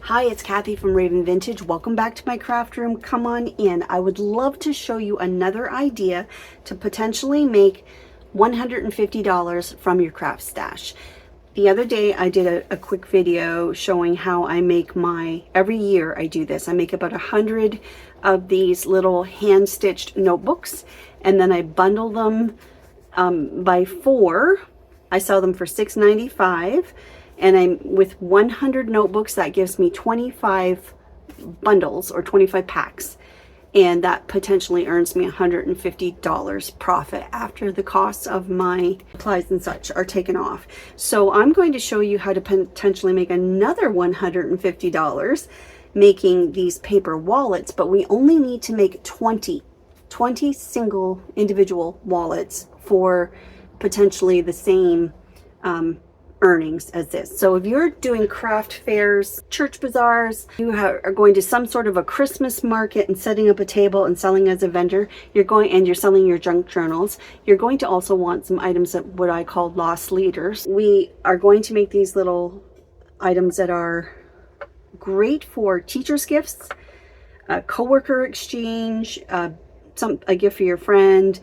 Hi, it's Kathy from Raven Vintage. Welcome back to my craft room. Come on in. I would love to show you another idea to potentially make $150 from your craft stash. The other day I did a quick video showing how I make every year I do this. I make about 100 of these little hand-stitched notebooks, and then I bundle them by 4. I sell them for $6.95. And I'm with 100 notebooks, that gives me 25 bundles or 25 packs. And that potentially earns me $150 profit after the costs of my supplies and such are taken off. So I'm going to show you how to potentially make another $150 making these paper wallets, but we only need to make 20 single individual wallets for potentially the same earnings as this. So if you're doing craft fairs, church bazaars, you are going to some sort of a Christmas market and setting up a table and selling as a vendor, you're selling your junk journals, you're going to also want some items that what I call lost leaders. We are going to make these little items that are great for teachers' gifts, a coworker exchange, a gift for your friend,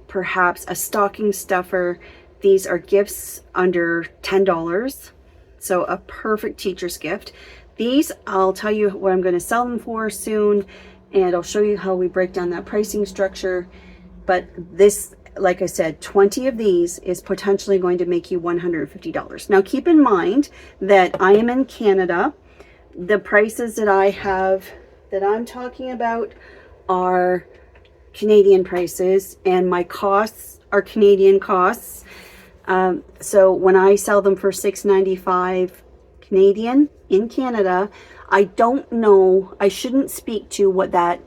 perhaps a stocking stuffer. These are gifts under $10, so a perfect teacher's gift. These, I'll tell you what I'm going to sell them for soon, and I'll show you how we break down that pricing structure. But this, like I said, 20 of these is potentially going to make you $150. Now keep in mind that I am in Canada. The prices that I have, that I'm talking about, are Canadian prices, and my costs are Canadian costs. So when I sell them for $6.95 Canadian in Canada, I don't know, I shouldn't speak to what that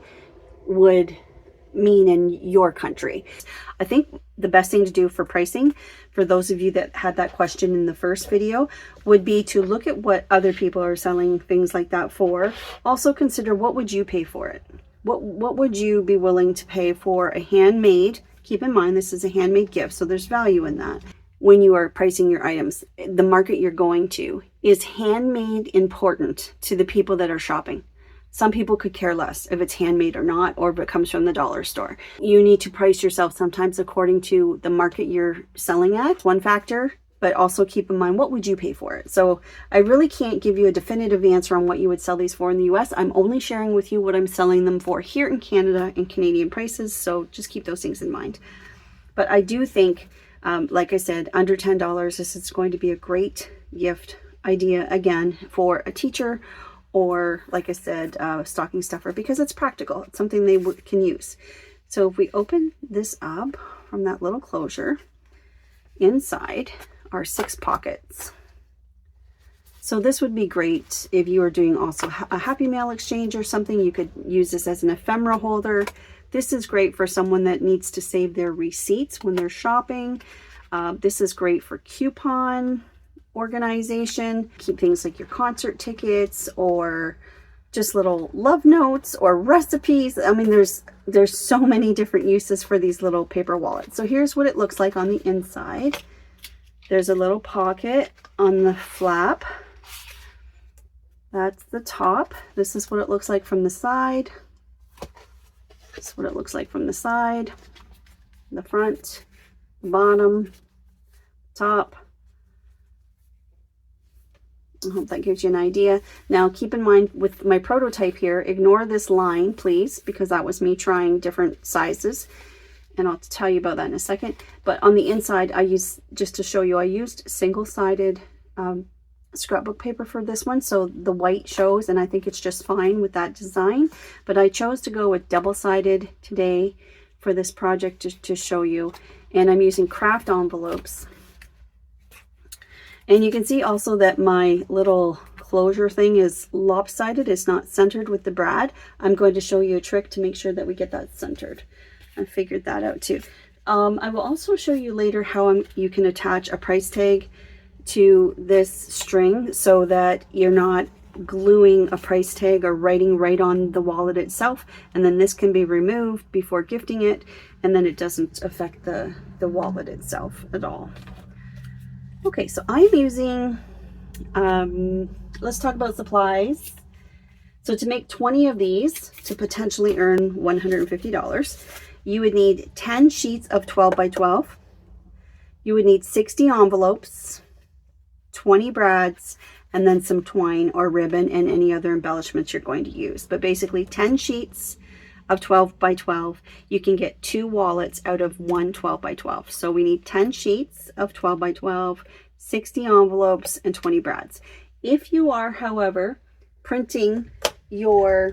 would mean in your country. I think the best thing to do for pricing, for those of you that had that question in the first video, would be to look at what other people are selling things like that for. Also consider, what would you pay for it? What would you be willing to pay for a handmade? Keep in mind, this is a handmade gift, so there's value in that. When you are pricing your items, the market you're going to, is handmade important to the people that are shopping? Some people could care less if it's handmade or not, or if it comes from the dollar store. You need to price yourself sometimes according to the market you're selling at, one factor, but also keep in mind, what would you pay for it? So I really can't give you a definitive answer on what you would sell these for in the US. I'm only sharing with you what I'm selling them for here in Canada in Canadian prices, so just keep those things in mind. But I do think, like I said, under $10, this is going to be a great gift idea, again, for a teacher, or like I said, stocking stuffer, because it's practical. It's something they can use. So if we open this up from that little closure, inside are 6 pockets. So this would be great if you are doing also a Happy Mail exchange or something. You could use this as an ephemera holder. This is great for someone that needs to save their receipts when they're shopping. This is great for coupon organization. Keep things like your concert tickets, or just little love notes or recipes. I mean, there's so many different uses for these little paper wallets. So here's what it looks like on the inside. There's a little pocket on the flap. That's the top. This is what it looks like from the side. This is what it looks like from the side, the front, the bottom, top. I hope that gives you an idea. Now keep in mind, with my prototype here, ignore this line, please, because that was me trying different sizes. And I'll tell you about that in a second. But on the inside, I used, just to show you, I used single-sided scrapbook paper for this one, so the white shows, and I think it's just fine with that design. But I chose to go with double-sided today for this project, just to show you. And I'm using craft envelopes. And you can see also that my little closure thing is lopsided. It's not centered with the brad. I'm going to show you a trick to make sure that we get that centered. I figured that out too. I will also show you later how you can attach a price tag to this string so that you're not gluing a price tag or writing right on the wallet itself, and then this can be removed before gifting it, and then it doesn't affect the wallet itself at all. Okay, so I'm using let's talk about supplies. So to make 20 of these to potentially earn $150, you would need 10 sheets of 12 by 12. You would need 60 envelopes, 20 brads, and then some twine or ribbon and any other embellishments you're going to use. But basically 10 sheets of 12 by 12. You can get 2 wallets out of one 12 by 12. So we need 10 sheets of 12 by 12, 60 envelopes, and 20 brads. If you are, however, printing your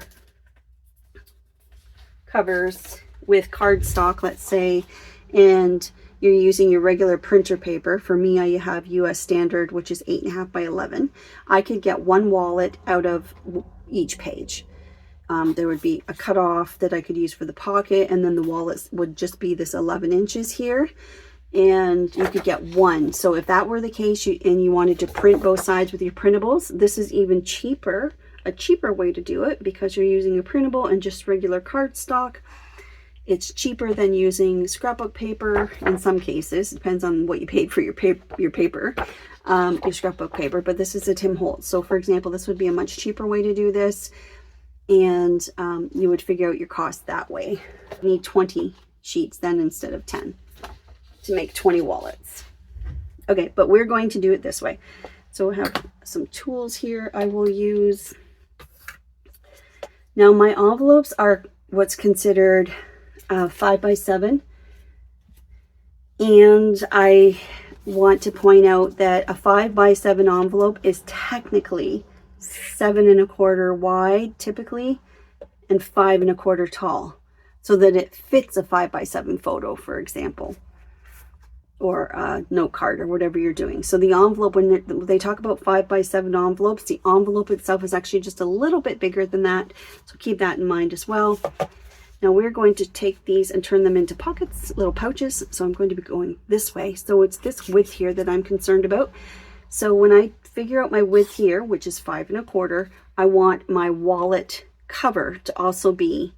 covers with cardstock, let's say, and you're using your regular printer paper, for me I have US standard, which is 8.5 by 11, I could get 1 wallet out of each page. There would be a cutoff that I could use for the pocket, and then the wallet would just be this 11 inches here, and you could get 1. So if that were the case, and you wanted to print both sides with your printables, this is even cheaper, a cheaper way to do it, because you're using a printable and just regular cardstock. It's cheaper than using scrapbook paper in some cases. It depends on what you paid for your paper, your scrapbook paper. But this is a Tim Holtz. So for example, this would be a much cheaper way to do this, and you would figure out your cost that way. You need 20 sheets then instead of 10 to make 20 wallets. Okay, but we're going to do it this way. So I have some tools here I will use. Now my envelopes are what's considered 5 by 7, and I want to point out that a 5 by 7 envelope is technically 7 1/4 wide typically and 5 1/4 tall, so that it fits a 5 by 7 photo, for example, or a note card or whatever you're doing. So the envelope, when they talk about 5 by 7 envelopes, the envelope itself is actually just a little bit bigger than that, so keep that in mind as well. Now we're going to take these and turn them into pockets, little pouches. So I'm going to be going this way. So it's this width here that I'm concerned about. So when I figure out my width here, which is 5 1/4, I want my wallet cover to also be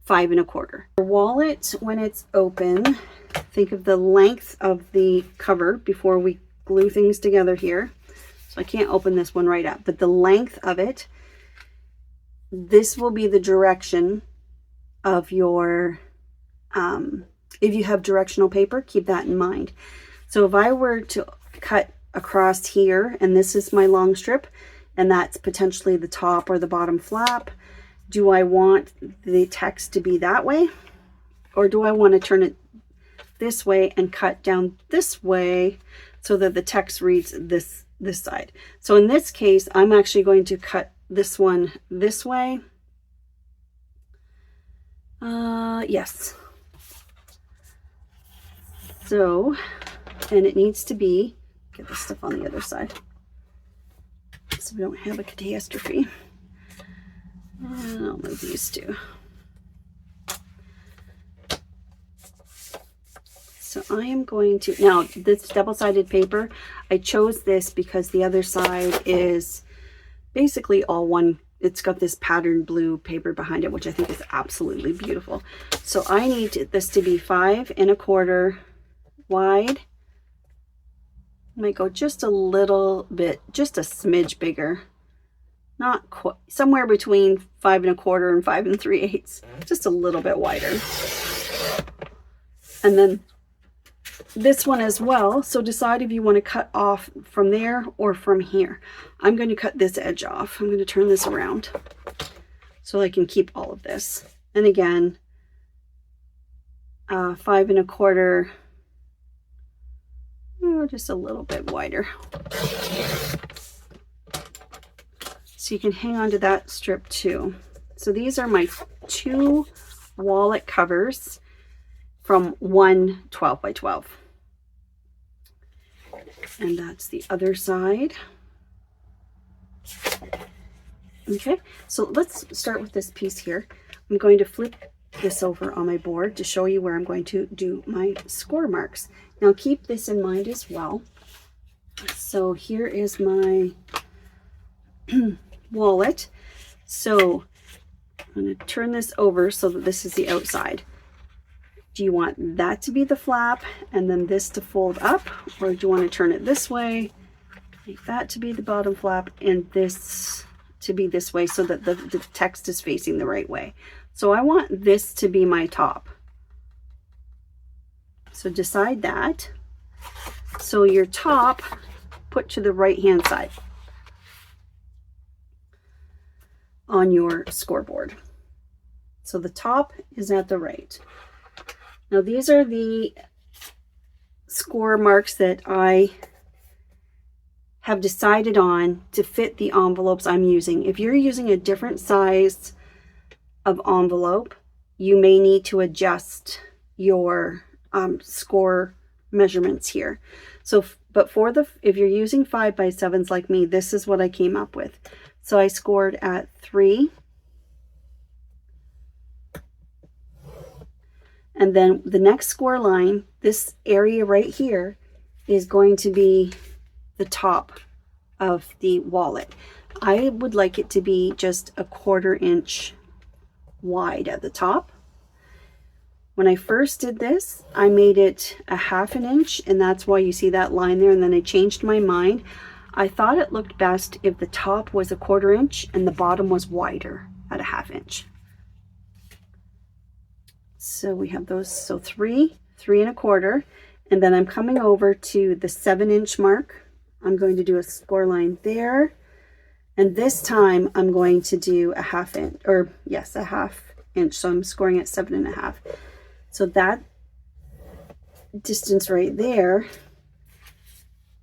5 1/4. The wallet, when it's open, think of the length of the cover before we glue things together here. So I can't open this one right up, but the length of it, this will be the direction of your, if you have directional paper, keep that in mind. So if I were to cut across here, and this is my long strip, and that's potentially the top or the bottom flap, do I want the text to be that way? Or do I want to turn it this way and cut down this way so that the text reads this side? So in this case, I'm actually going to cut this one this way. Yes. So, and it needs to be, get this stuff on the other side so we don't have a catastrophe. And I'll move these two. So I am going to, now this double-sided paper, I chose this because the other side is basically all one. It's got this patterned blue paper behind it, which I think is absolutely beautiful. So I need this to be 5 1/4 wide. I might go just a little bit, just a smidge bigger. Not quite, somewhere between 5 1/4 and 5 3/8, just a little bit wider. And then this one as well. So decide if you want to cut off from there or from here. I'm going to cut this edge off. I'm going to turn this around so I can keep all of this. And again, 5 1/4, just a little bit wider. So you can hang on to that strip too. So these are my 2 wallet covers from one 12 by 12. And that's the other side. Okay, so let's start with this piece here. I'm going to flip this over on my board to show you where I'm going to do my score marks. Now keep this in mind as well. So here is my wallet. So I'm going to turn this over so that this is the outside. Do you want that to be the flap and then this to fold up, or do you want to turn it this way like that to be the bottom flap and this to be this way so that the text is facing the right way. So I want this to be my top. So decide that. So your top, put to the right hand side on your scoreboard. So the top is at the right. Now these are the score marks that I have decided on to fit the envelopes I'm using. If you're using a different size of envelope, you may need to adjust your score measurements here. So, but for the, if you're using 5x7s like me, this is what I came up with. So I scored at 3. And then the next score line, this area right here, is going to be the top of the wallet. I would like it to be just a 1/4 inch wide at the top. When I first did this, I made it a 1/2 inch, and that's why you see that line there, and then I changed my mind. I thought it looked best if the top was a 1/4 inch and the bottom was wider at a 1/2 inch. So we have those, so 3, 3 1/4, and then I'm coming over to the 7-inch mark. I'm going to do a score line there, and this time I'm going to do a 1/2 inch, or yes, a 1/2 inch. So I'm scoring at 7.5. So that distance right there,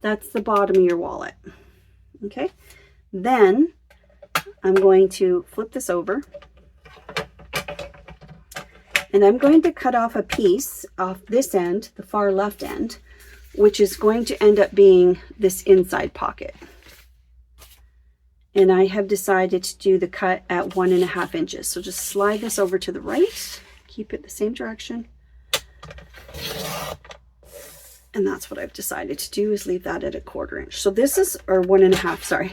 that's the bottom of your wallet. Okay, then I'm going to flip this over, and I'm going to cut off a piece off this end, the far left end, which is going to end up being this inside pocket. And I have decided to do the cut at 1.5 inches. So just slide this over to the right, keep it the same direction. And that's what I've decided to do, is leave that at a 1/4 inch. So this is, or 1.5, sorry.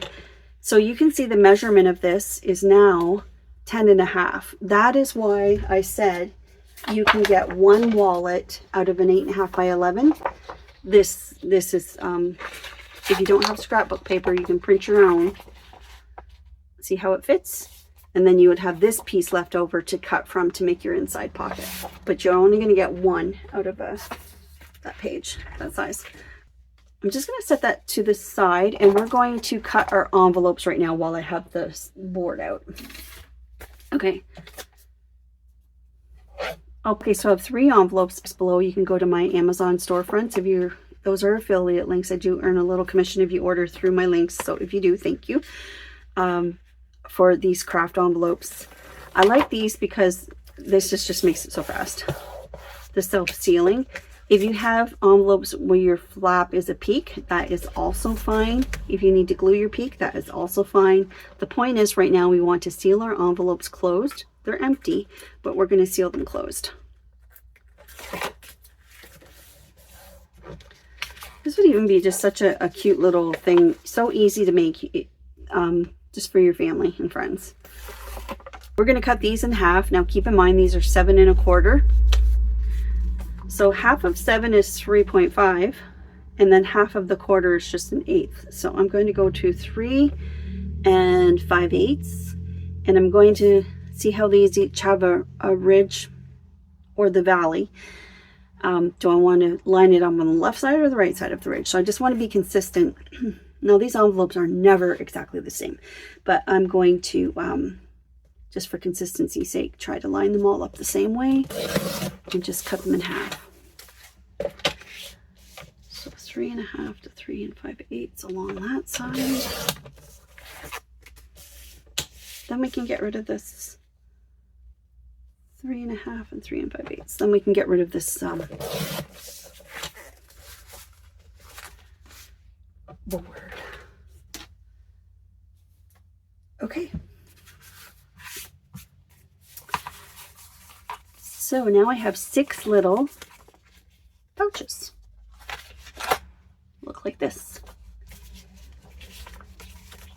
So you can see the measurement of this is now 10.5. That is why I said you can get one wallet out of an 8.5 by 11. This is, if you don't have scrapbook paper, you can print your own. See how it fits? And then you would have this piece left over to cut from to make your inside pocket. But you're only going to get one out of that page, that size. I'm just going to set that to the side, and we're going to cut our envelopes right now while I have the board out. Okay. Okay, so I have 3 envelopes below. You can go to my Amazon storefronts. If you're, those are affiliate links. I do earn a little commission if you order through my links. So if you do, thank you. For these craft envelopes, I like these because this just makes it so fast. The self-sealing. If you have envelopes where your flap is a peak, that is also fine. If you need to glue your peak, that is also fine. The point is, right now we want to seal our envelopes closed. They're empty, but we're going to seal them closed. This would even be just such a cute little thing. So easy to make, just for your family and friends. We're going to cut these in half. Now keep in mind, these are 7 1/4. So half of 7 is 3.5, and then half of the 1/4 is just 1/8. So I'm going to go to 3 5/8, and I'm going to see how these each have a ridge or the valley. Do I want to line it up on the left side or the right side of the ridge? So I just want to be consistent. Now these envelopes are never exactly the same, but I'm going to, just for consistency's sake, try to line them all up the same way and just cut them in half. So 3.5 to 3 5/8 along that side. Then we can get rid of this 3.5 and 3 5/8. Then we can get rid of this board. Okay. So now I have 6 little pouches. Look like this.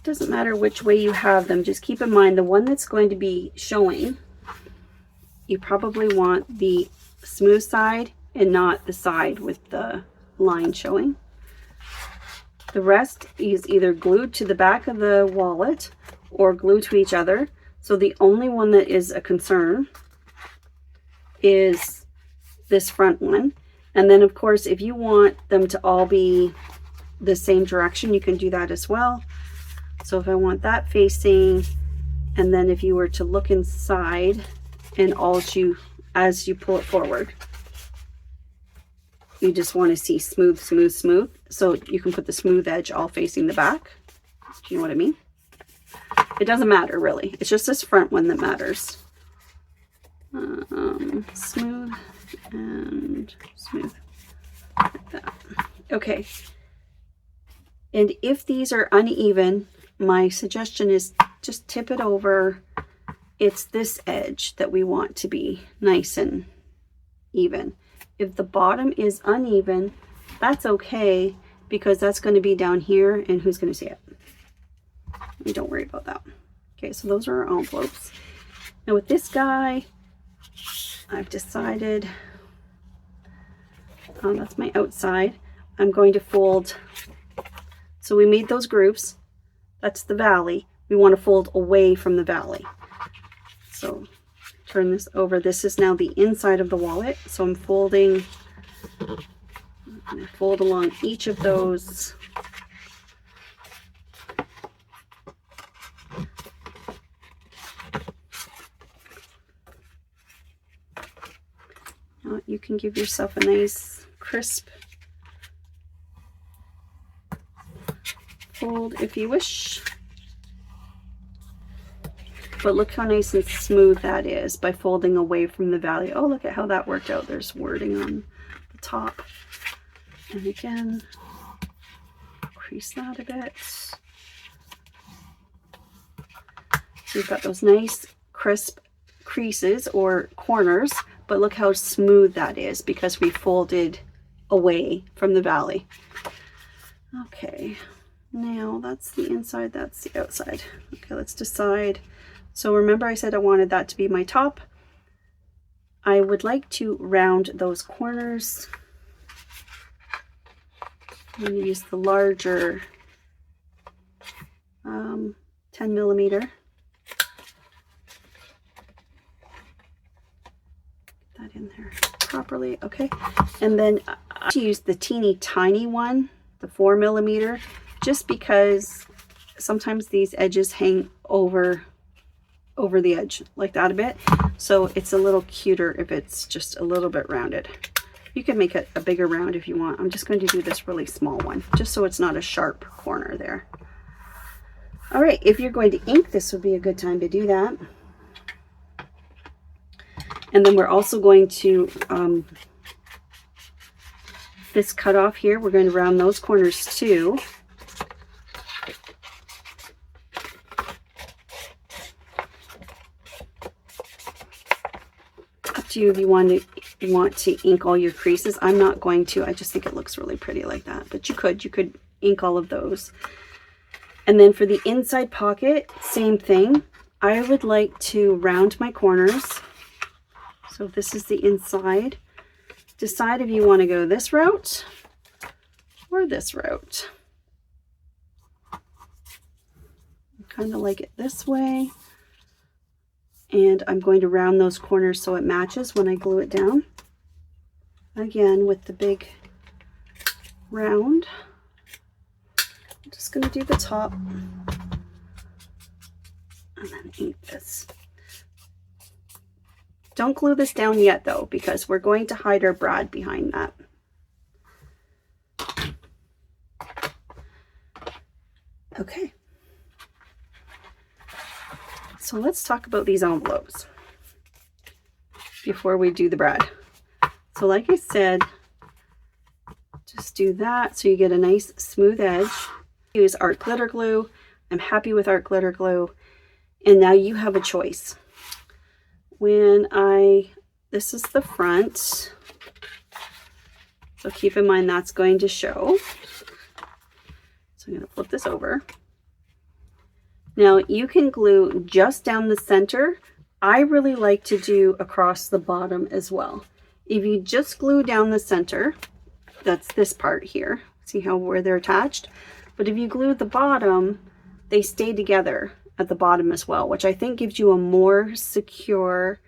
Doesn't matter which way you have them, just keep in mind the one that's going to be showing, you probably want the smooth side and not the side with the line showing. The rest is either glued to the back of the wallet or glued to each other. So the only one that is a concern is this front one. And then of course, if you want them to all be the same direction, you can do that as well. So if I want that facing, and then if you were to look inside and as you pull it forward, you just want to see smooth, smooth, smooth. So you can put the smooth edge all facing the back. Do you know what I mean? It doesn't matter really. It's just this front one that matters. Smooth and smooth like that. Okay. And if these are uneven, my suggestion is just tip it over. It's this edge that we want to be nice and even. If the bottom is uneven, that's okay, because that's going to be down here, and who's going to see it? Don't worry about that. Okay, so those are our envelopes. Now with this guy, I've decided, that's my outside. I'm going to fold. So we made those groups. That's the valley. We want to fold away from the valley. So turn this over. This is now the inside of the wallet. So I'm folding, I'm going to fold along each of those. Now you can give yourself a nice crisp fold if you wish. But look how nice and smooth that is by folding away from the valley. Oh, look at how that worked out. There's wording on the top. And again, crease that a bit. So you've got those nice crisp creases or corners, but look how smooth that is because we folded away from the valley. Okay, now that's the inside, that's the outside. Okay, let's decide. So remember I said I wanted that to be my top. I would like to round those corners. I'm going to use the larger 10 millimeter. Get that in there properly. Okay, and then I use the teeny tiny one, the 4 millimeter, just because sometimes these edges hang over the edge like that a bit, so it's a little cuter if it's just a little bit rounded. You can make it a bigger round if you want. I'm just going to do this really small one just so it's not a sharp corner there. All right, if you're going to ink, this would be a good time to do that. And then we're also going to this cutoff here, we're going to round those corners too. You if you want to ink all your creases. I'm not going to. I just think it looks really pretty like that, but you could ink all of those. And then for the inside pocket, same thing. I would like to round my corners. So this is the inside. Decide if you want to go this route or this route. I kind of like it this way. And I'm going to round those corners so it matches when I glue it down. Again, with the big round. I'm just going to do the top and then ink this. Don't glue this down yet though, because we're going to hide our brad behind that. Okay. So let's talk about these envelopes before we do the brad. So like I said, just do that so you get a nice smooth edge. Use art glitter glue. I'm happy with art glitter glue. And now you have a choice. This is the front. So keep in mind that's going to show. So I'm going to flip this over. Now you can glue just down the center. I really like to do across the bottom as well. If you just glue down the center, that's this part here. See how where they're attached? But if you glue the bottom, they stay together at the bottom as well, which I think gives you a more secure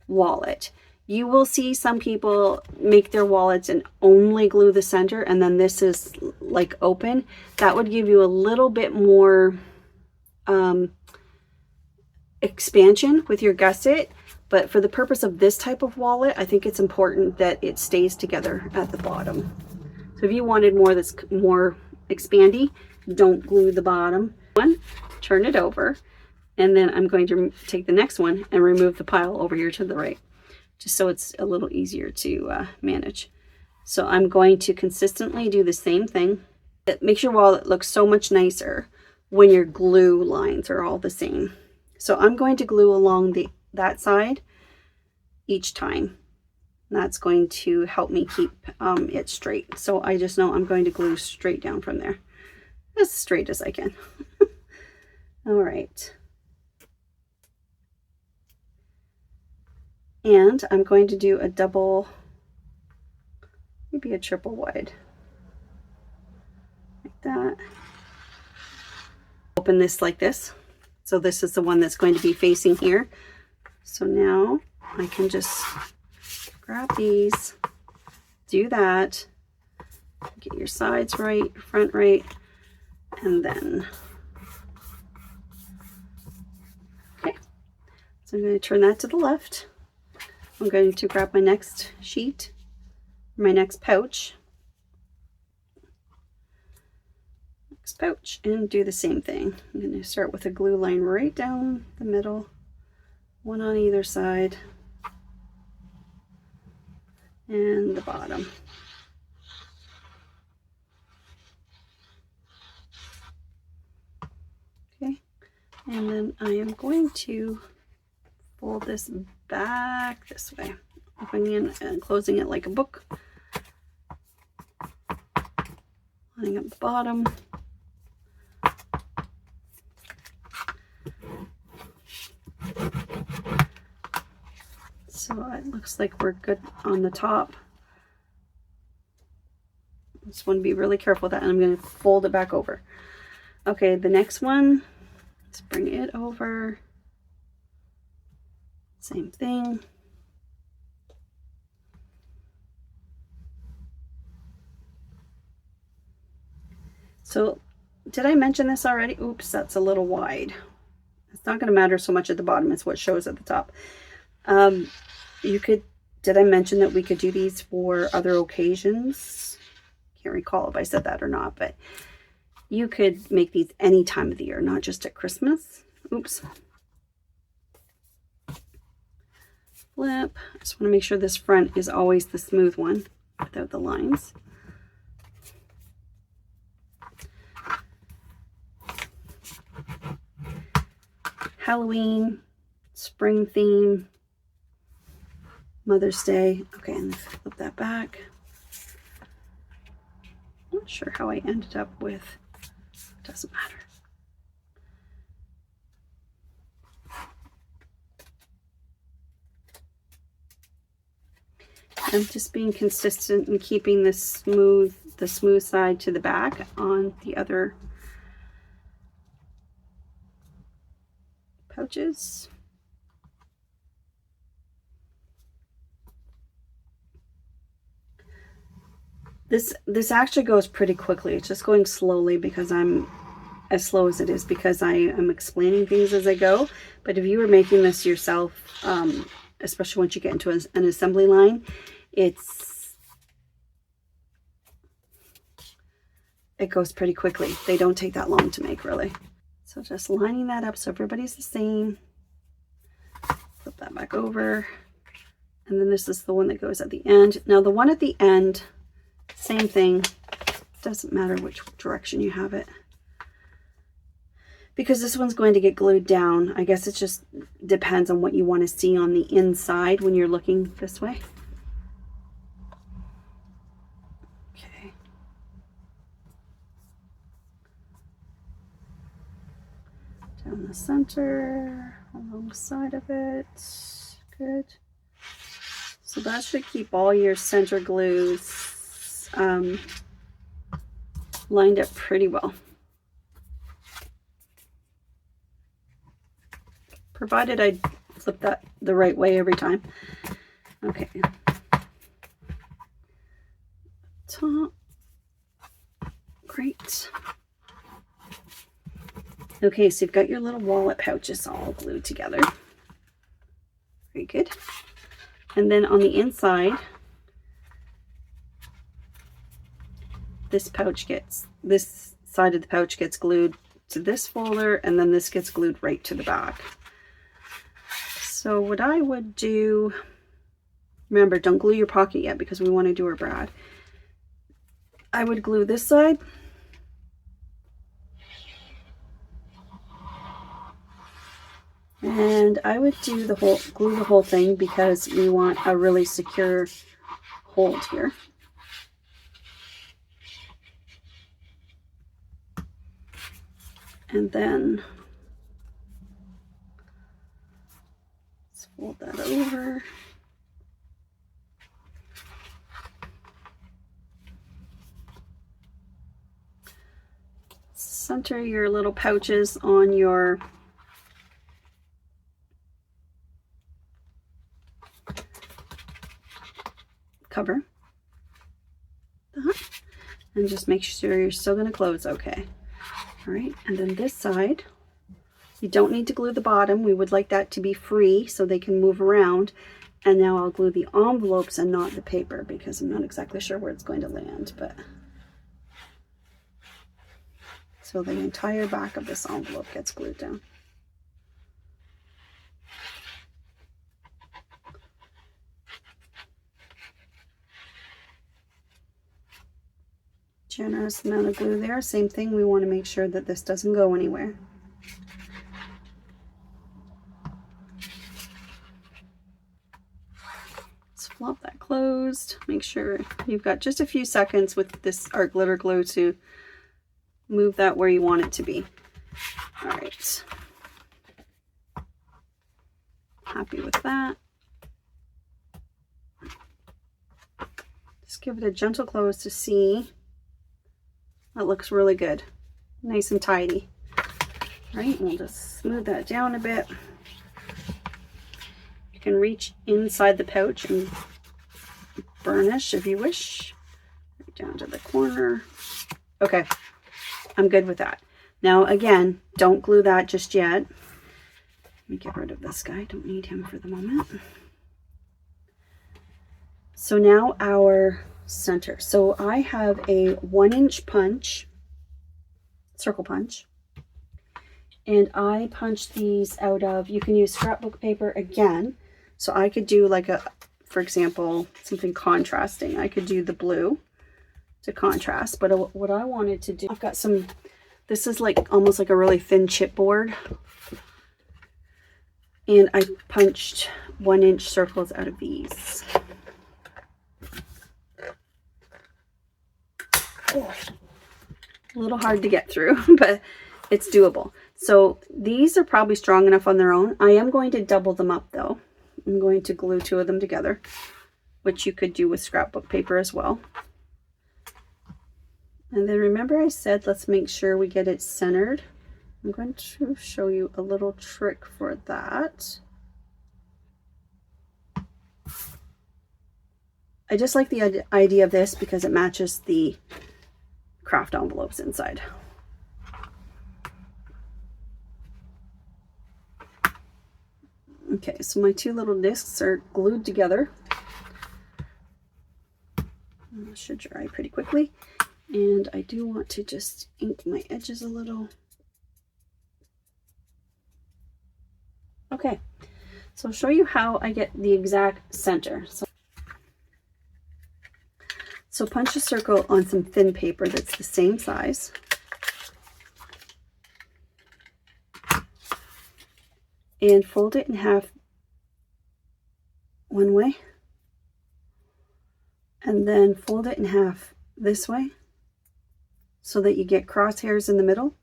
wallet. You will see some people make their wallets and only glue the center, and then this is like open. That would give you a little bit more expansion with your gusset. But for the purpose of this type of wallet, I think it's important that it stays together at the bottom. So if you wanted more that's more expandy, don't glue the bottom one, turn it over, and then I'm going to take the next one and remove the pile over here to the right, just so it's a little easier to manage. So I'm going to consistently do the same thing. It makes your wallet look so much nicer when your glue lines are all the same. So I'm going to glue along that side each time. That's going to help me keep it straight. So I just know I'm going to glue straight down from there, as straight as I can. All right. And I'm going to do a double, maybe a triple wide, like that. Open this like this. So this is the one that's going to be facing here. So now I can just grab these, do that, get your sides right, front right, and then, okay. So I'm going to turn that to the left. I'm going to grab my next sheet, my next pouch, and do the same thing. I'm going to start with a glue line right down the middle, one on either side, and the bottom. Okay, and then I am going to fold this back this way, opening it and closing it like a book, lining up the bottom. So it looks like we're good on the top. Just want to be really careful with that, and I'm going to fold it back over. Okay, the next one, let's bring it over. Same thing. So did I mention this already? Oops, that's a little wide. It's not going to matter so much at the bottom, it's what shows at the top. Did I mention that we could do these for other occasions? Can't recall if I said that or not, but you could make these any time of the year, not just at Christmas. Oops. Flip. I just want to make sure this front is always the smooth one without the lines. Halloween, spring theme, Mother's Day. Okay, and flip that back. Not sure how I ended up with, doesn't matter. I'm just being consistent and keeping the smooth side to the back on the other pouches. This actually goes pretty quickly. It's just going slowly because I'm as slow as it is because I am explaining things as I go. But if you were making this yourself, especially once you get into an assembly line, it goes pretty quickly. They don't take that long to make, really. So just lining that up so everybody's the same. Flip that back over. And then this is the one that goes at the end. Now the one at the end, same thing. Doesn't matter which direction you have it. Because this one's going to get glued down. I guess it just depends on what you want to see on the inside when you're looking this way. Okay. Down the center, along the side of it. Good. So that should keep all your center glues lined up pretty well. provided I flip that the right way every time. Okay. Top. Great. Okay, so you've got your little wallet pouches all glued together. Very good. And then on the inside, this side of the pouch gets glued to this folder, and then this gets glued right to the back. So what I would do, remember, don't glue your pocket yet because we want to do our brad. I would glue this side. And I would do glue the whole thing because we want a really secure hold here. And then let's fold that over. Center your little pouches on your cover. And just make sure you're still going to close okay. All right, and then this side, you don't need to glue the bottom. We would like that to be free so they can move around. And now I'll glue the envelopes and not the paper because I'm not exactly sure where it's going to land, but so the entire back of this envelope gets glued down. Generous amount of glue there. Same thing, we want to make sure that this doesn't go anywhere. Let's flop that closed. Make sure you've got just a few seconds with this art glitter glue to move that where you want it to be. All right. Happy with that. Just give it a gentle close to see. That looks really good. Nice and tidy. All right, we'll just smooth that down a bit. You can reach inside the pouch and burnish if you wish. Right down to the corner. Okay, I'm good with that. Now again, don't glue that just yet. Let me get rid of this guy. Don't need him for the moment. So now our center. So I have a 1-inch punch, circle punch, and I punched these out of, you can use scrapbook paper again. So I could do like a, for example, something contrasting. I could do the blue to contrast, but what I wanted to do, I've got some, this is like almost like a really thin chipboard. And I punched 1-inch circles out of these. Oh, a little hard to get through, but it's doable. So these are probably strong enough on their own. I am going to double them up though. I'm going to glue 2 of them together, which you could do with scrapbook paper as well. And then remember I said, let's make sure we get it centered. I'm going to show you a little trick for that. I just like the idea of this because it matches the craft envelopes inside. Okay, so my 2 little discs are glued together. It should dry pretty quickly. And I do want to just ink my edges a little. Okay, so I'll show you how I get the exact center. So punch a circle on some thin paper that's the same size. And fold it in half one way. And then fold it in half this way so that you get crosshairs in the middle.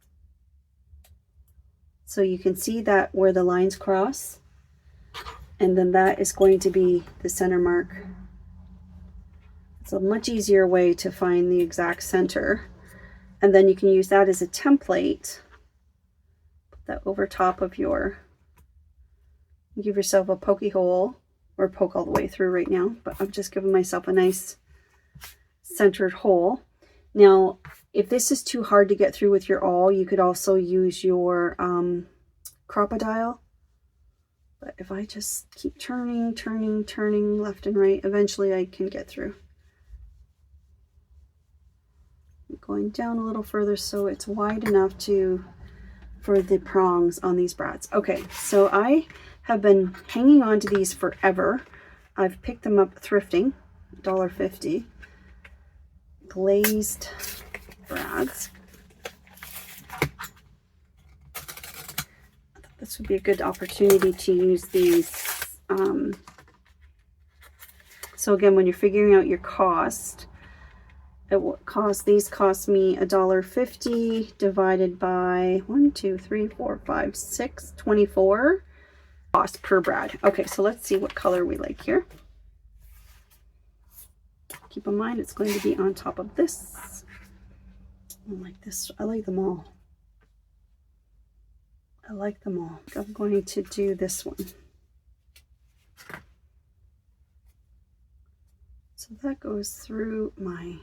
So you can see that where the lines cross. And then that is going to be the center mark. It's a much easier way to find the exact center. And then you can use that as a template. Put that over top of your Give yourself a pokey hole, or poke all the way through right now, but I'm just giving myself a nice centered hole. Now, if this is too hard to get through with your awl, you could also use your crocodile. But if I just keep turning left and right, eventually I can get through. I'm going down a little further so it's wide enough for the prongs on these brats. Okay, so I have been hanging on to these forever. I've picked them up thrifting, $1.50. Glazed brads. I thought this would be a good opportunity to use these. So again, when you're figuring out your cost, these cost me $1.50 divided by 1, 2, 3, 4, 5, 6, 24 cost per brad. Okay, so let's see what color we like here. Keep in mind it's going to be on top of this. I like this. I like them all. I like them all. I'm going to do this one. So that goes through my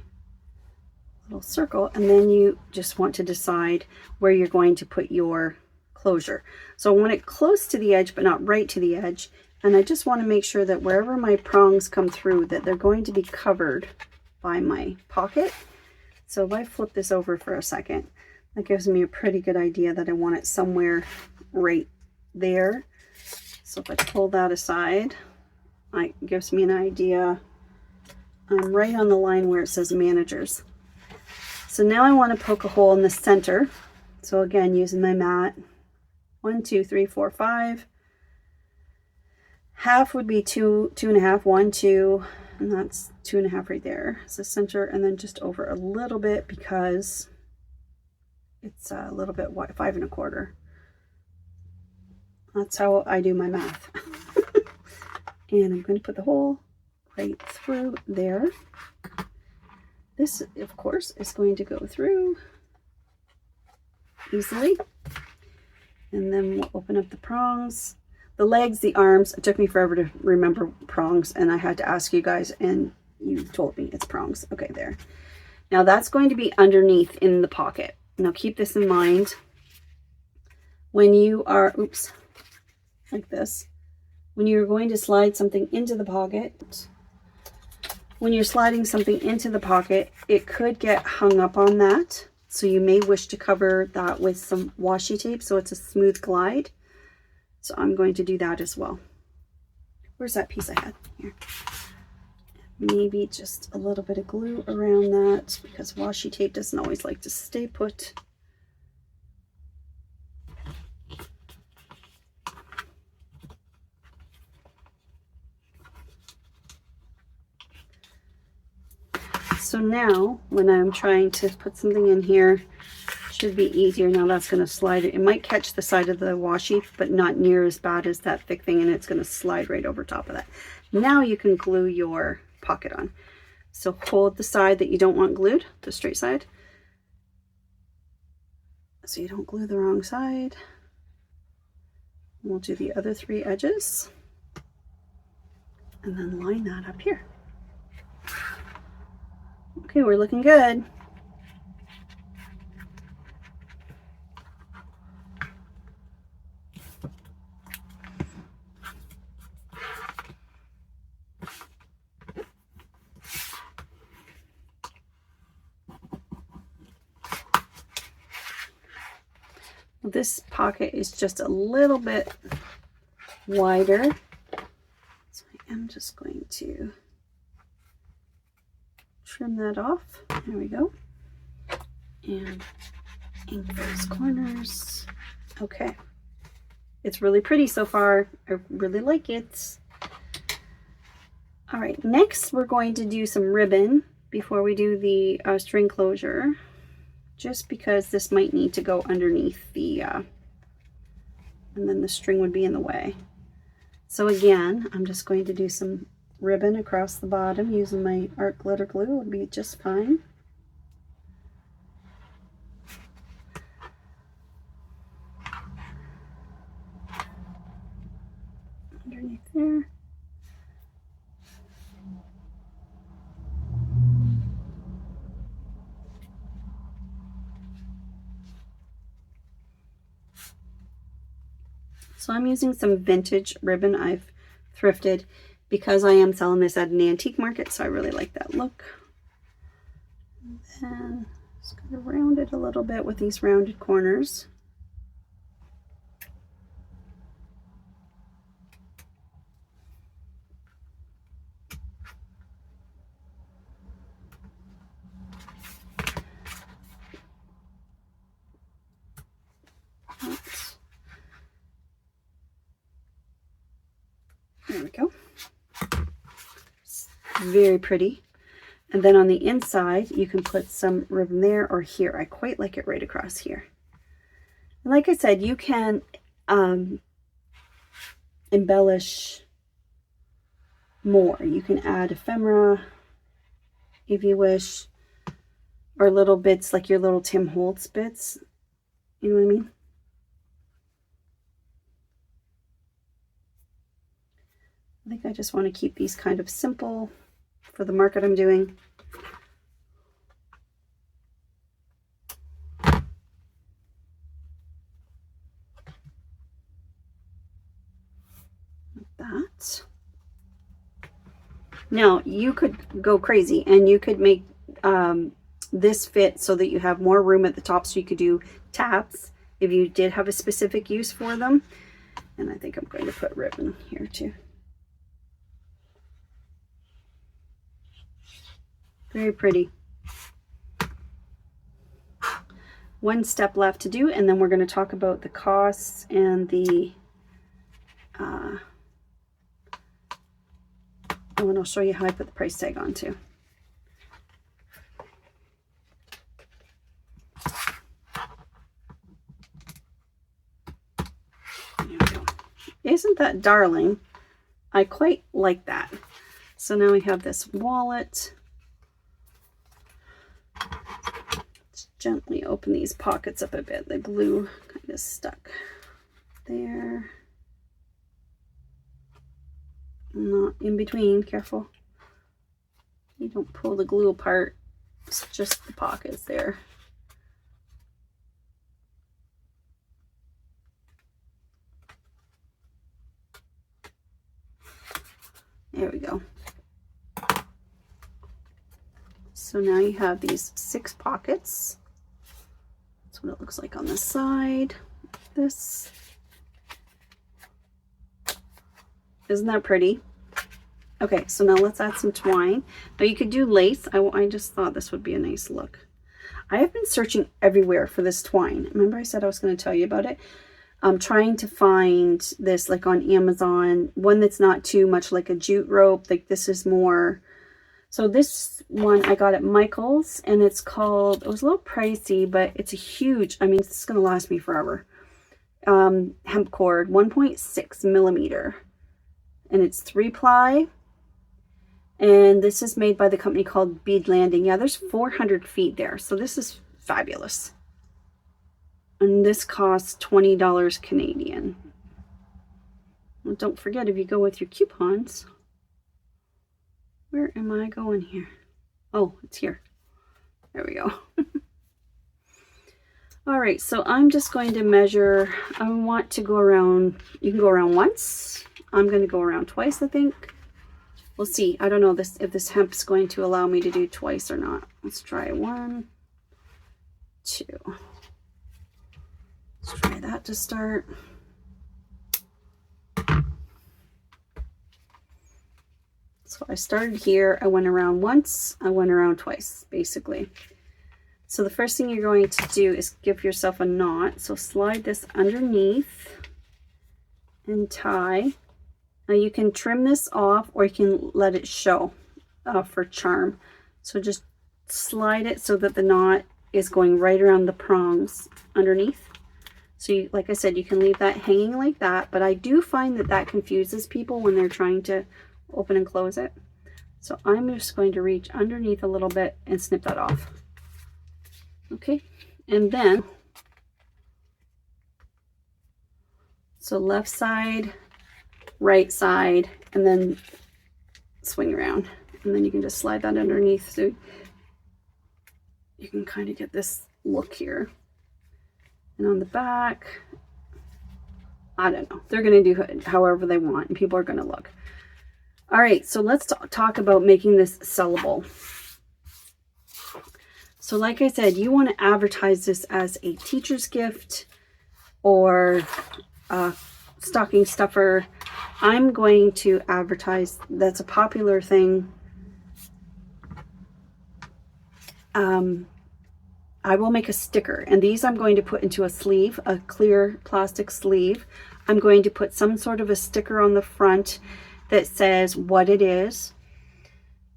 little circle, and then you just want to decide where you're going to put your closure. So I want it close to the edge but not right to the edge, and I just want to make sure that wherever my prongs come through that they're going to be covered by my pocket. So if I flip this over for a second, that gives me a pretty good idea that I want it somewhere right there. So if I pull that aside, it gives me an idea. I'm right on the line where it says managers. So now I want to poke a hole in the center. So again, using my mat, 1, 2, 3, 4, 5. Half would be 2, 2.5, 1, 2, and that's 2.5 right there. So center, and then just over a little bit because it's a little bit wide, 5 1/4. That's how I do my math. And I'm going to put the hole right through there. This, of course, is going to go through easily. And then we'll open up the prongs. The legs, the arms, it took me forever to remember prongs, and I had to ask you guys, and you told me it's prongs. Okay, there. Now that's going to be underneath in the pocket. Now keep this in mind. When you are, oops, like this, when you're going to slide something into the pocket, when you're sliding something into the pocket, it could get hung up on that. So you may wish to cover that with some washi tape so it's a smooth glide. So I'm going to do that as well. Where's that piece I had? Here. Maybe just a little bit of glue around that because washi tape doesn't always like to stay put. So now when I'm trying to put something in here, it should be easier. Now that's going to slide. It might catch the side of the washi, but not near as bad as that thick thing, and it's going to slide right over top of that. Now you can glue your pocket on. So hold the side that you don't want glued, the straight side, so you don't glue the wrong side. We'll do the other 3 edges and then line that up here. Okay, we're looking good. This pocket is just a little bit wider, so I am just going to trim that off. There we go. And ink those corners. Okay. It's really pretty so far. I really like it. All right, next we're going to do some ribbon before we do the string closure, just because this might need to go underneath the, and then the string would be in the way. So again, I'm just going to do some ribbon across the bottom using my art glitter glue. It'll be just fine. underneath there. So I'm using some vintage ribbon I've thrifted because I am selling this at an antique market, so I really like that look. And then just going to round it a little bit with these rounded corners. There we go. It's very pretty. And then on the inside, you can put some ribbon there or here. I quite like it right across here. And like I said, you can embellish more. You can add ephemera if you wish, or little bits like your little Tim Holtz bits. You know what I mean? I think I just want to keep these kind of simple for the market I'm doing. Like that. Now you could go crazy and you could make this fit so that you have more room at the top, so you could do tabs if you did have a specific use for them. And I think I'm going to put ribbon here too. Very pretty. One step left to do, and then we're going to talk about the costs and the and I'll show you how I put the price tag on too. There we go. Isn't that darling? I quite like that. So now we have this wallet. Let's gently open these pockets up a bit. The glue kind of stuck there. Not in between, careful. You don't pull the glue apart. It's just the pockets there. There we go. So now you have these 6 pockets. That's what it looks like on the side. This. Isn't that pretty? Okay, so now let's add some twine. Now you could do lace. I just thought this would be a nice look. I have been searching everywhere for this twine. Remember I said I was going to tell you about it? I'm trying to find this like on Amazon, one that's not too much like a jute rope. Like this is more. So this one I got at Michael's, and it's called, it was a little pricey, but it's a huge, I mean, it's going to last me forever. Hemp cord, 1.6 millimeter. And it's 3-ply. And this is made by the company called Bead Landing. Yeah, there's 400 feet there. So this is fabulous. And this costs $20 Canadian. Well, don't forget, if you go with your coupons. Where am I going here? Oh, it's here. There we go. All right, so I'm just going to measure. I want to go around. You can go around once. I'm going to go around twice, I think. We'll see. I don't know if this hemp is going to allow me to do twice or not. Let's try 1, 2. Let's try that to start. So I started here. I went around once. I went around twice, basically. So the first thing you're going to do is give yourself a knot. So slide this underneath and tie. Now you can trim this off, or you can let it show for charm. So just slide it so that the knot is going right around the prongs underneath. So you, like I said, you can leave that hanging like that, but I do find that that confuses people when they're trying to open and close it. So I'm just going to reach underneath a little bit and snip that off. Okay, and then, so left side right side, and then swing around. And then you can just slide that underneath so you can kind of get this look here. And on the back, I don't know. They're going to do it however they want, and people are going to look. All right, so let's talk about making this sellable. So like I said, you want to advertise this as a teacher's gift or a stocking stuffer. I'm going to advertise, that's a popular thing. I will make a sticker, and these I'm going to put into a sleeve, a clear plastic sleeve. I'm going to put some sort of a sticker on the front that says what it is,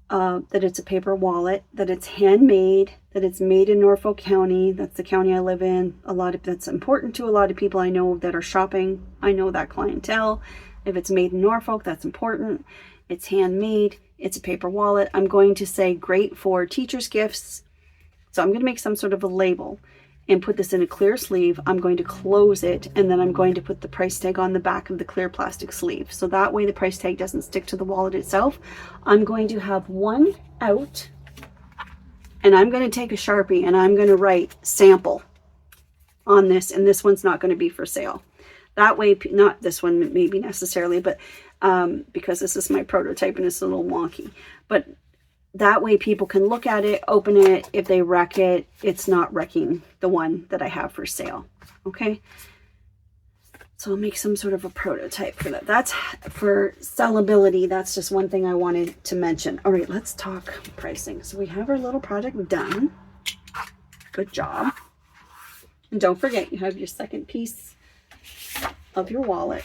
that it's a paper wallet, that it's handmade, that it's made in Norfolk County. That's the county I live in. That's important to a lot of people I know that are shopping. I know that clientele. If it's made in Norfolk, that's important. It's handmade. It's a paper wallet. I'm going to say great for teachers' gifts. So I'm going to make some sort of a label and put this in a clear sleeve. I'm going to close it, and then I'm going to put the price tag on the back of the clear plastic sleeve. So that way the price tag doesn't stick to the wallet itself. I'm going to have one out, and I'm going to take a Sharpie and I'm going to write sample on this, and this one's not going to be for sale. That way, not this one maybe necessarily, but because this is my prototype and it's a little wonky, but that way people can look at it, open it. If they wreck it, it's not wrecking the one that I have for sale. Okay. So I'll make some sort of a prototype for that. That's for sellability. That's just one thing I wanted to mention. All right, let's talk pricing. So we have our little project done. Good job. And don't forget, you have your second piece of your wallet.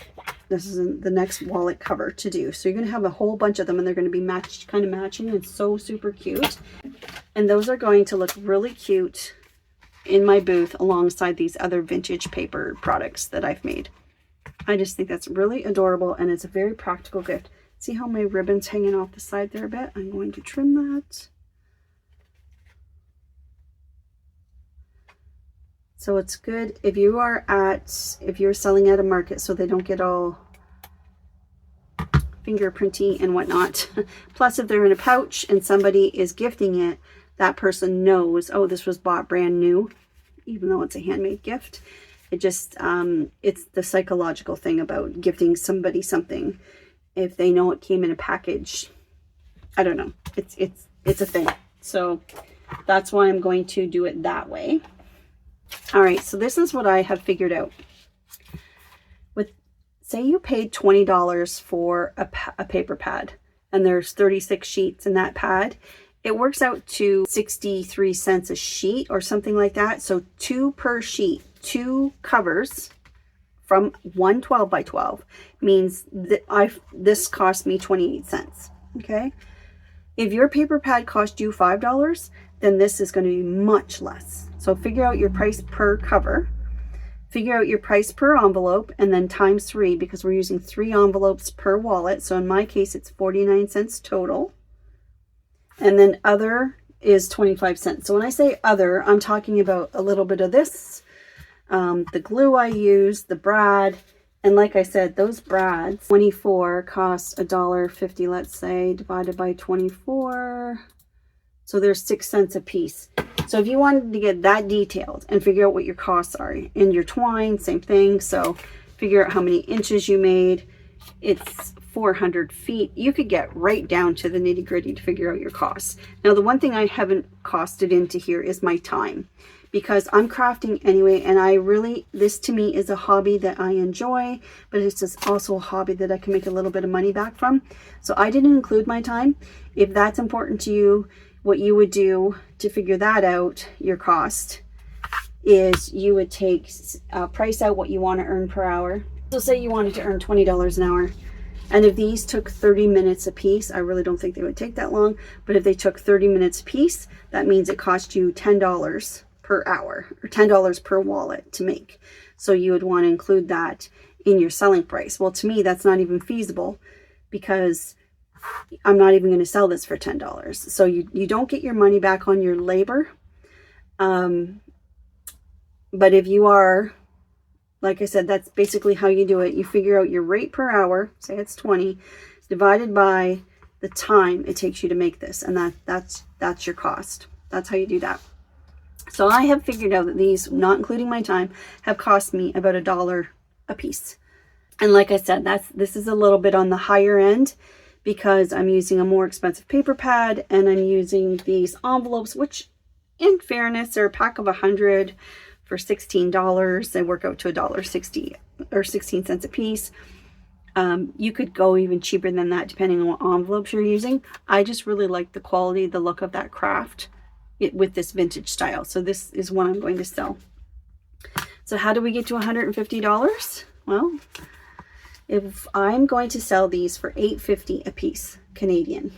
This is the next wallet cover to do. So you're going to have a whole bunch of them, and they're going to be matched, kind of matching. It's so super cute. And those are going to look really cute in my booth alongside these other vintage paper products that I've made. I just think that's really adorable, and it's a very practical gift. See how my ribbon's hanging off the side there a bit? I'm going to trim that. So it's good if you're selling at a market so they don't get all fingerprinty and whatnot. Plus, if they're in a pouch and somebody is gifting it, that person knows, oh, this was bought brand new, even though it's a handmade gift. It just, it's the psychological thing about gifting somebody something. If they know it came in a package, I don't know. It's a thing. So that's why I'm going to do it that way. All right, so this is what I have figured out. Say you paid $20 for a paper pad, and there's 36 sheets in that pad. It works out to 63 cents a sheet or something like that. So 2 per sheet, 2 covers from 1 12 by 12 means that this cost me 28 cents. Okay. If your paper pad cost you $5, then this is going to be much less. So figure out your price per cover, figure out your price per envelope, and then times 3, because we're using 3 envelopes per wallet. So in my case, it's 49 cents total. And then other is 25 cents. So when I say other, I'm talking about a little bit of this, the glue I use, the brad, and like I said, those brads, 24 cost $1.50, let's say, divided by 24. So there's 6 cents a piece. So if you wanted to get that detailed and figure out what your costs are, and your twine, same thing. So figure out how many inches you made. It's 400 feet. You could get right down to the nitty gritty to figure out your costs. Now, the one thing I haven't costed into here is my time, because I'm crafting anyway. And this to me is a hobby that I enjoy, but it's just also a hobby that I can make a little bit of money back from. So I didn't include my time. If that's important to you, what you would do to figure that out, your cost, is you would price out what you want to earn per hour. So say you wanted to earn $20 an hour. And if these took 30 minutes a piece, I really don't think they would take that long, but if they took 30 minutes a piece, that means it cost you $10 per hour, or $10 per wallet to make. So you would want to include that in your selling price. Well, to me, that's not even feasible, because I'm not even going to sell this for $10. So you don't get your money back on your labor. But if you are like I said, that's basically how you do it. You figure out your rate per hour, say it's 20, divided by the time it takes you to make this, and that's your cost. That's how you do that. So I have figured out that these, not including my time, have cost me about $1 a piece. And like I said, this is a little bit on the higher end because I'm using a more expensive paper pad, and I'm using these envelopes, which in fairness are a pack of 100 for $16. They work out to $1.60 or 16 cents a piece. You could go even cheaper than that depending on what envelopes you're using. I just really like the quality, the look of that craft with this vintage style. So this is what I'm going to sell. So how do we get to $150? Well, if I'm going to sell these for $8.50 a piece Canadian,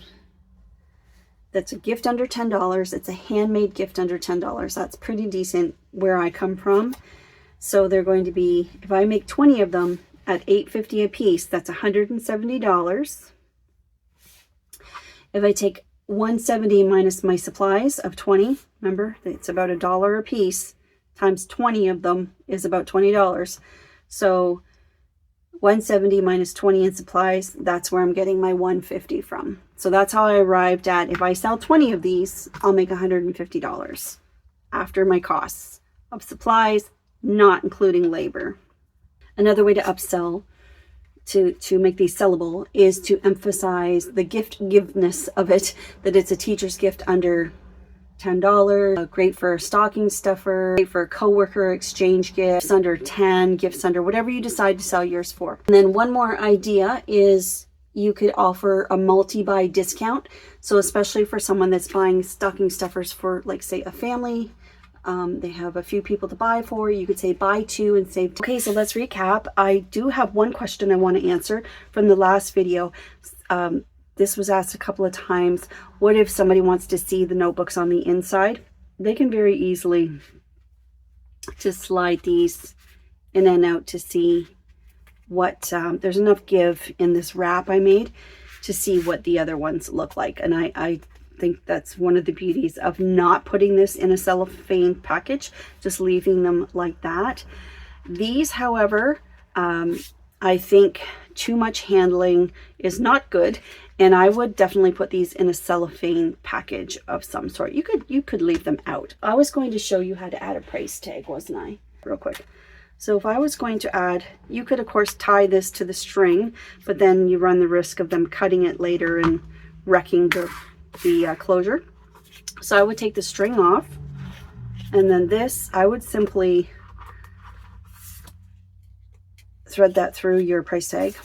that's a gift under $10. It's a handmade gift under $10. That's pretty decent where I come from. So they're going to be, if I make 20 of them at $8.50 a piece, that's $170. If I take $170 minus my supplies of 20, remember it's about $1 a piece, times 20 of them is about $20. So 170 minus 20 in supplies, that's where I'm getting my 150 from. So that's how I arrived at, if I sell 20 of these, I'll make $150 after my costs of supplies, not including labor. Another way to upsell, to make these sellable, is to emphasize the giveness of it, that it's a teacher's gift under $10, great for a stocking stuffer, great for a coworker exchange gifts under 10, gifts under whatever you decide to sell yours for. And then one more idea is you could offer a multi-buy discount. So especially for someone that's buying stocking stuffers for, like, say, a family, they have a few people to buy for, you could say buy 2 and save 2. Okay, so let's recap. I do have one question I want to answer from the last video. This was asked a couple of times. What if somebody wants to see the notebooks on the inside? They can very easily just slide these in and out to see what, there's enough give in this wrap I made to see what the other ones look like. And I think that's one of the beauties of not putting this in a cellophane package, just leaving them like that. These, however, I think too much handling is not good, and I would definitely put these in a cellophane package of some sort. You could leave them out. I was going to show you how to add a price tag, wasn't I? Real quick. So if I was going to add, you could of course tie this to the string, but then you run the risk of them cutting it later and wrecking the closure. So I would take the string off, and then this, I would simply thread that through your price tag,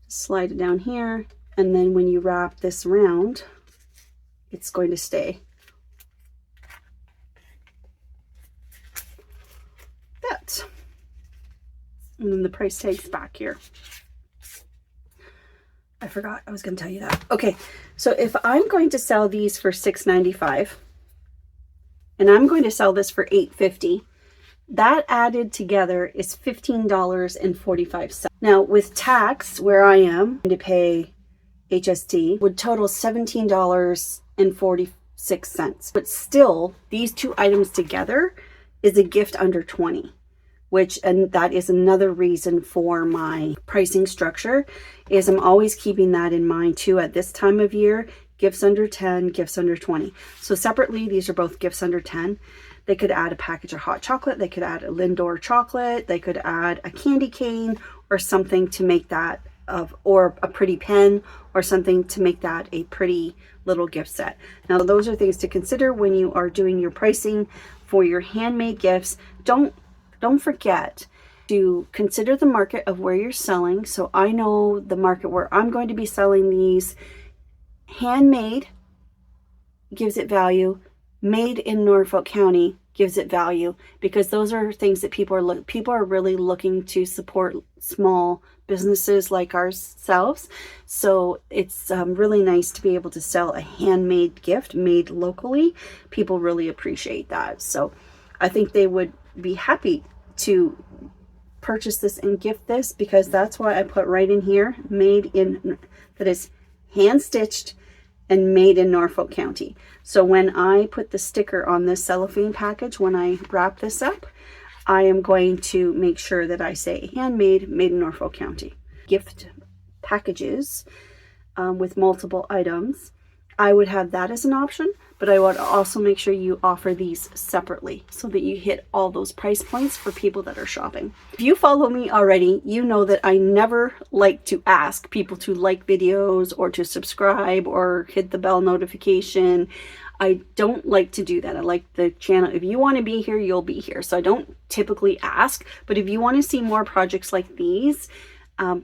slide it down here, and then when you wrap this around, it's going to stay. That. And then the price tag's back here. I forgot I was going to tell you that. Okay, so if I'm going to sell these for $6.95 and I'm going to sell this for $8.50, that added together is $15.45. Now with tax, where I am going to pay HST, would total $17.46. But still, these two items together is a gift under 20. And that is another reason for my pricing structure, is I'm always keeping that in mind too at this time of year. Gifts under 10, gifts under 20. So separately, these are both gifts under 10. They could add a package of hot chocolate. They could add a Lindor chocolate. They could add a candy cane or something to make that or a pretty pen or something to make that a pretty little gift set. Now, those are things to consider when you are doing your pricing for your handmade gifts. Don't forget to consider the market of where you're selling. So I know the market where I'm going to be selling these. Handmade gives it value. Made in Norfolk County gives it value, because those are things that people are really looking to support small businesses like ourselves. So it's really nice to be able to sell a handmade gift made locally. People really appreciate that. So I think they would be happy to purchase this and gift this, because that's why I put right in here, made in, that is hand stitched and made in Norfolk County. So when I put the sticker on this cellophane package, when I wrap this up, I am going to make sure that I say handmade, made in Norfolk County. Gift packages with multiple items, I would have that as an option, but I would also make sure you offer these separately so that you hit all those price points for people that are shopping. If you follow me already, you know that I never like to ask people to like videos or to subscribe or hit the bell notification. I don't like to do that. I like the channel. If you want to be here, you'll be here. So I don't typically ask, but if you want to see more projects like these,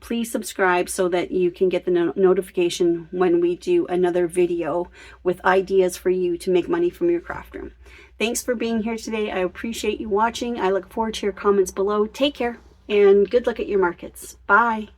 please subscribe so that you can get the notification when we do another video with ideas for you to make money from your craft room. Thanks for being here today. I appreciate you watching. I look forward to your comments below. Take care and good luck at your markets. Bye.